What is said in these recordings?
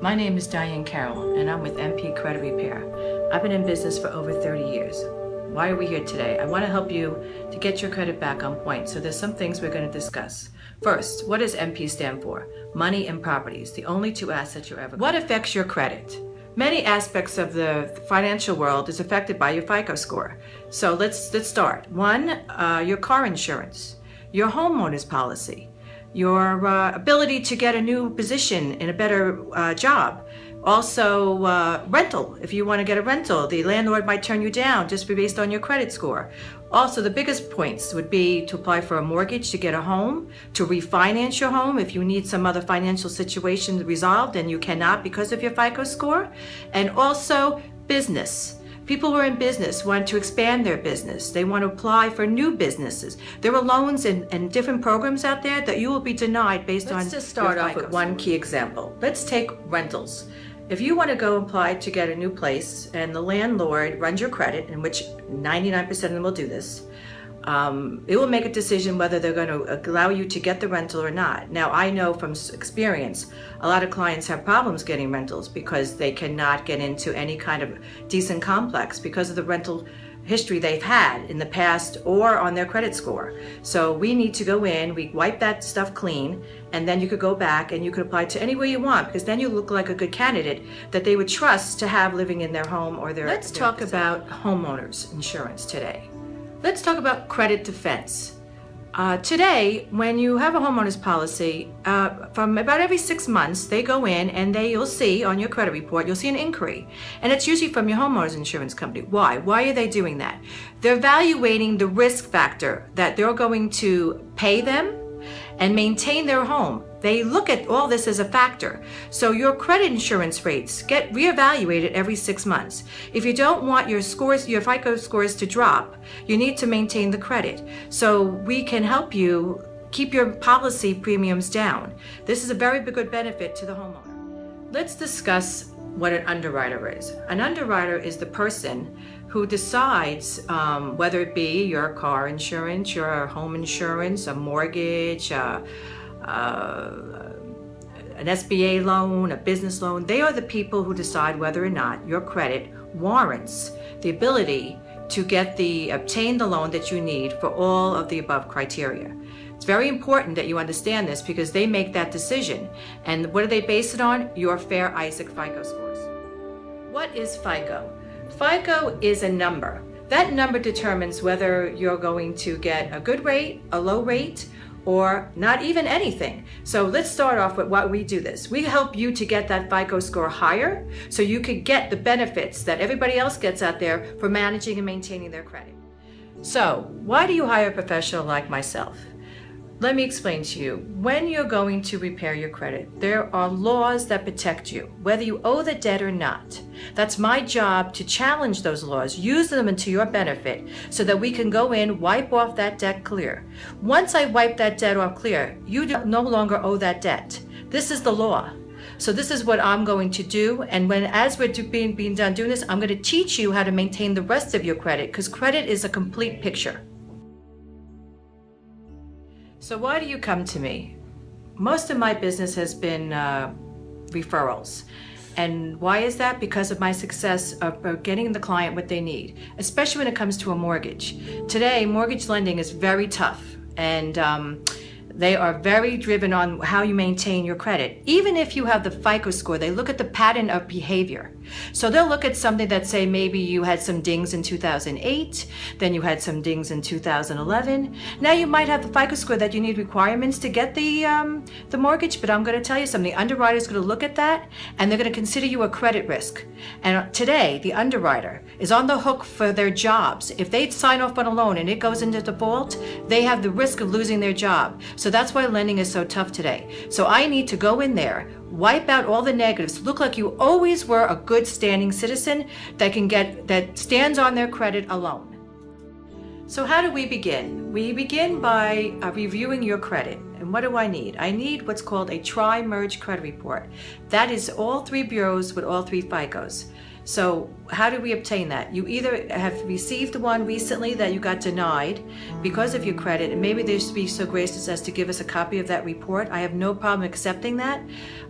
My name is Diane Carroll, and I'm with MP Credit Repair. I've been in business for over 30 years. Why are we here today? I want to help you to get your credit back on point, so there's some things we're going to discuss. First, what does MP stand for? Money and properties, the only two assets you're ever going to. What affects your credit? Many aspects of the financial world is affected by your FICO score. So let's start. One, your car insurance, your homeowner's policy, your ability to get a new position in a better job. Also, rental. If you want to get a rental, the landlord might turn you down just based on your credit score. Also, the biggest points would be to apply for a mortgage to get a home, to refinance your home if you need some other financial situation resolved and you cannot because of your FICO score. And also, business. People who are in business want to expand their business. They want to apply for new businesses. There are loans and different programs out there that you will be denied based on. Let's just start off with one key example. Let's take rentals. If you want to go apply to get a new place and the landlord runs your credit, in which 99% of them will do this, it will make a decision whether they're going to allow you to get the rental or not. Now, I know from experience, a lot of clients have problems getting rentals because they cannot get into any kind of decent complex because of the rental history they've had in the past or on their credit score. So we need to go in, we wipe that stuff clean, and then you could go back and you could apply to anywhere you want, because then you look like a good candidate that they would trust to have living in their home or their. Let's talk about homeowners insurance today. Let's talk about credit defense. Today, when you have a homeowner's policy, from about every 6 months, they go in and you'll see on your credit report, you'll see an inquiry. And it's usually from your homeowner's insurance company. Why? Why are they doing that? They're evaluating the risk factor that they're going to pay them and maintain their home. They look at all this as a factor. So your credit insurance rates get reevaluated every 6 months. If you don't want your scores, your FICO scores to drop, you need to maintain the credit. So we can help you keep your policy premiums down. This is a very good benefit to the homeowner. Let's discuss what an underwriter is. An underwriter is the person who decides whether it be your car insurance, your home insurance, a mortgage, an SBA loan, a business loan. They are the people who decide whether or not your credit warrants the ability to obtain the loan that you need for all of the above criteria. It's very important that you understand this because they make that decision. And what do they base it on? Your Fair Isaac FICO scores. What is FICO? FICO is a number. That number determines whether you're going to get a good rate, a low rate, or not even anything. So let's start off with why we do this. We help you to get that FICO score higher so you can get the benefits that everybody else gets out there for managing and maintaining their credit. So why do you hire a professional like myself? Let me explain to you. When you're going to repair your credit, there are laws that protect you, whether you owe the debt or not. That's my job to challenge those laws, use them to your benefit so that we can go in, wipe off that debt clear. Once I wipe that debt off clear, you no longer owe that debt. This is the law. So this is what I'm going to do. And as we're being done doing this, I'm going to teach you how to maintain the rest of your credit, because credit is a complete picture. So why do you come to me? Most of my business has been referrals. And why is that? Because of my success of getting the client what they need, especially when it comes to a mortgage. Today, mortgage lending is very tough, and they are very driven on how you maintain your credit. Even if you have the FICO score, they look at the pattern of behavior. So they'll look at something that say maybe you had some dings in 2008, then you had some dings in 2011. Now you might have the FICO score that you need requirements to get the mortgage, but I'm going to tell you something. The underwriter is going to look at that, and they're going to consider you a credit risk. And today, the underwriter is on the hook for their jobs. If they sign off on a loan and it goes into default, they have the risk of losing their job. So that's why lending is so tough today. So I need to go in there, wipe out all the negatives, look like you always were a good standing citizen that stands on their credit alone. So how do we begin? We begin by reviewing your credit. And what do I need? I need what's called a tri-merge credit report. That is all 3 bureaus with all 3 FICOs. So how do we obtain that? You either have received one recently that you got denied because of your credit, and maybe they should be so gracious as to give us a copy of that report. I have no problem accepting that,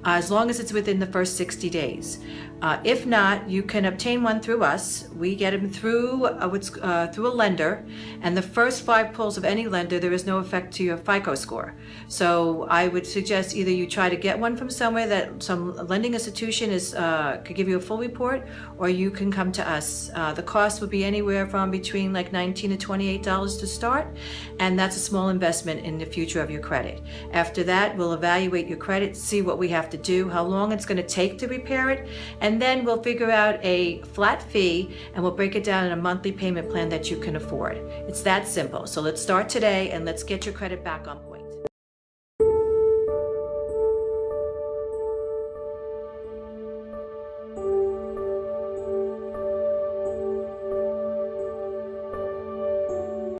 as long as it's within the first 60 days. If not, you can obtain one through us. We get them through through a lender, and the first 5 pulls of any lender, there is no effect to your FICO score. So I would suggest either you try to get one from somewhere that some lending institution could give you a full report, or you can come to us. The cost would be anywhere from between like $19 to $28 to start, and that's a small investment in the future of your credit. After that, we'll evaluate your credit, see what we have to do, how long it's going to take to repair it, and then we'll figure out a flat fee, and we'll break it down in a monthly payment plan that you can afford. It's that simple. So let's start today, and let's get your credit back on.